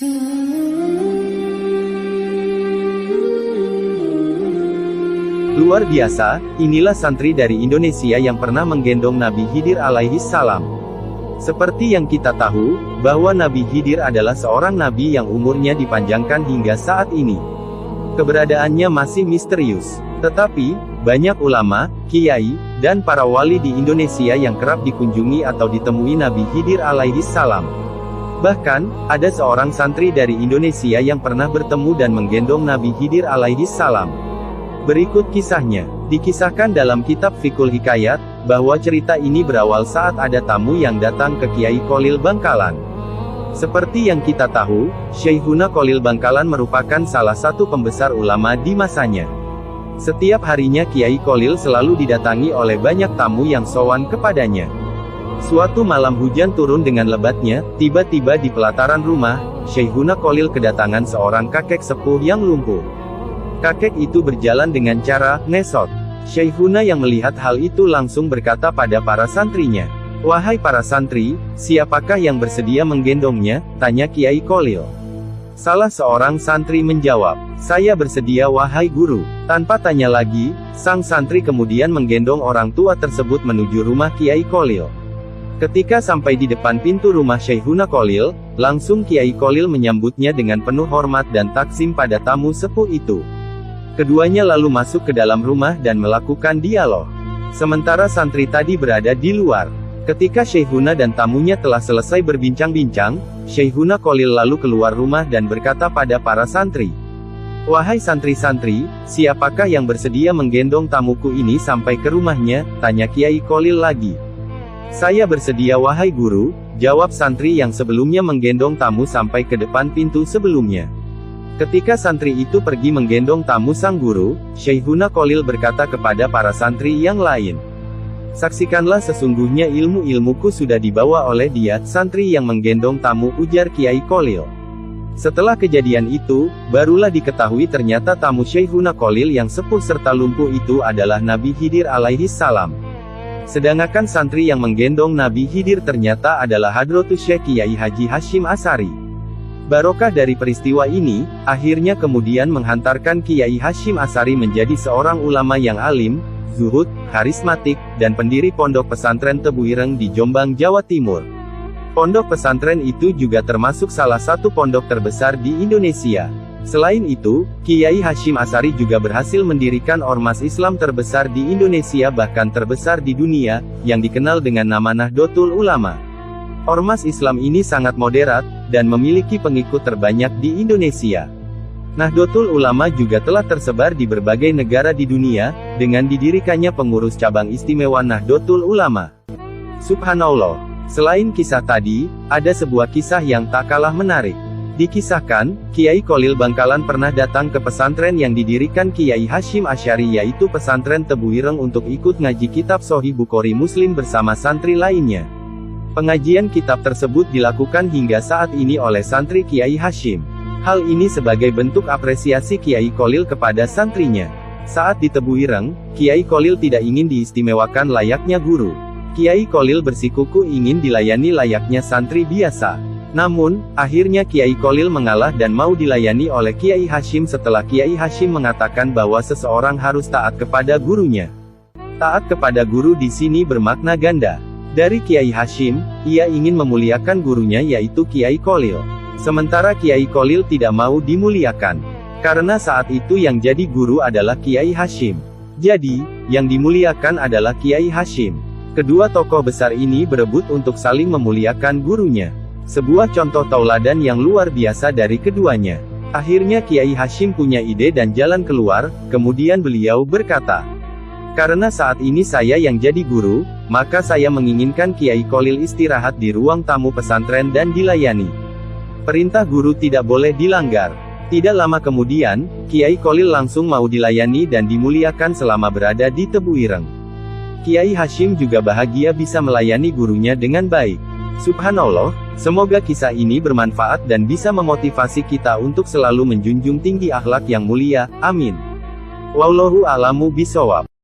Luar biasa, inilah santri dari Indonesia yang pernah menggendong Nabi Khidir alaihi salam. Seperti yang kita tahu, bahwa Nabi Khidir adalah seorang nabi yang umurnya dipanjangkan hingga saat ini. Keberadaannya masih misterius. Tetapi, banyak ulama, kiai, dan para wali di Indonesia yang kerap dikunjungi atau ditemui Nabi Khidir alaihi salam. Bahkan, ada seorang santri dari Indonesia yang pernah bertemu dan menggendong Nabi Khidir alaihi salam. Berikut kisahnya. Dikisahkan dalam kitab Fiqhul Hikayat, bahwa cerita ini berawal saat ada tamu yang datang ke Kiai Kholil Bangkalan. Seperti yang kita tahu, Syekhuna Kholil Bangkalan merupakan salah satu pembesar ulama di masanya. Setiap harinya Kiai Kholil selalu didatangi oleh banyak tamu yang sowan kepadanya. Suatu malam hujan turun dengan lebatnya, tiba-tiba di pelataran rumah, Syekhuna Kholil kedatangan seorang kakek sepuh yang lumpuh. Kakek itu berjalan dengan cara ngesot. Syekhuna yang melihat hal itu langsung berkata pada para santrinya, "Wahai para santri, siapakah yang bersedia menggendongnya?" tanya Kiai Kholil. Salah seorang santri menjawab, "Saya bersedia wahai guru." Tanpa tanya lagi, sang santri kemudian menggendong orang tua tersebut menuju rumah Kiai Kholil. Ketika sampai di depan pintu rumah Syekhuna Kholil, langsung Kiai Kholil menyambutnya dengan penuh hormat dan takzim pada tamu sepuh itu. Keduanya lalu masuk ke dalam rumah dan melakukan dialog. Sementara santri tadi berada di luar. Ketika Syekhuna dan tamunya telah selesai berbincang-bincang, Syekhuna Kholil lalu keluar rumah dan berkata pada para santri, "Wahai santri-santri, siapakah yang bersedia menggendong tamuku ini sampai ke rumahnya?" tanya Kiai Kholil lagi. "Saya bersedia wahai guru," jawab santri yang sebelumnya menggendong tamu sampai ke depan pintu sebelumnya. Ketika santri itu pergi menggendong tamu sang guru, Syekhuna Kholil berkata kepada para santri yang lain, "Saksikanlah sesungguhnya ilmu-ilmuku sudah dibawa oleh dia, santri yang menggendong tamu," ujar Kiai Kholil. Setelah kejadian itu, barulah diketahui ternyata tamu Syekhuna Kholil yang sepuh serta lumpuh itu adalah Nabi Khidir alaihi salam. Sedangkan santri yang menggendong Nabi Khidir ternyata adalah Hadratus Syekh Kiai Haji Hasyim Asy'ari. Barokah dari peristiwa ini, akhirnya kemudian menghantarkan Kiai Hasyim Asy'ari menjadi seorang ulama yang alim, zuhud, karismatik, dan pendiri pondok pesantren Tebu Ireng di Jombang, Jawa Timur. Pondok pesantren itu juga termasuk salah satu pondok terbesar di Indonesia. Selain itu, Kiai Hasyim Asy'ari juga berhasil mendirikan ormas Islam terbesar di Indonesia bahkan terbesar di dunia, yang dikenal dengan nama Nahdlatul Ulama. Ormas Islam ini sangat moderat, dan memiliki pengikut terbanyak di Indonesia. Nahdlatul Ulama juga telah tersebar di berbagai negara di dunia, dengan didirikannya pengurus cabang istimewa Nahdlatul Ulama. Subhanallah. Selain kisah tadi, ada sebuah kisah yang tak kalah menarik. Dikisahkan, Kiai Kholil Bangkalan pernah datang ke pesantren yang didirikan Kiai Hasyim Asy'ari yaitu pesantren Tebu Ireng untuk ikut ngaji kitab Sahih Bukhari Muslim bersama santri lainnya. Pengajian kitab tersebut dilakukan hingga saat ini oleh santri Kiai Hasyim. Hal ini sebagai bentuk apresiasi Kiai Kholil kepada santrinya. Saat di Tebu Ireng, Kiai Kholil tidak ingin diistimewakan layaknya guru. Kiai Kholil bersikukuh ingin dilayani layaknya santri biasa. Namun, akhirnya Kiai Kholil mengalah dan mau dilayani oleh Kiai Hasyim setelah Kiai Hasyim mengatakan bahwa seseorang harus taat kepada gurunya. Taat kepada guru di sini bermakna ganda. Dari Kiai Hasyim, ia ingin memuliakan gurunya yaitu Kiai Kholil. Sementara Kiai Kholil tidak mau dimuliakan. Karena saat itu yang jadi guru adalah Kiai Hasyim. Jadi, yang dimuliakan adalah Kiai Hasyim. Kedua tokoh besar ini berebut untuk saling memuliakan gurunya. Sebuah contoh tauladan yang luar biasa dari keduanya. Akhirnya Kiai Hasyim punya ide dan jalan keluar, kemudian beliau berkata, "Karena saat ini saya yang jadi guru, maka saya menginginkan Kiai Kholil istirahat di ruang tamu pesantren dan dilayani. Perintah guru tidak boleh dilanggar." Tidak lama kemudian, Kiai Kholil langsung mau dilayani dan dimuliakan selama berada di Tebu Ireng. Kiai Hasyim juga bahagia bisa melayani gurunya dengan baik. Subhanallah, semoga kisah ini bermanfaat dan bisa memotivasi kita untuk selalu menjunjung tinggi akhlak yang mulia, amin. Wallahu a'lamu bishawab.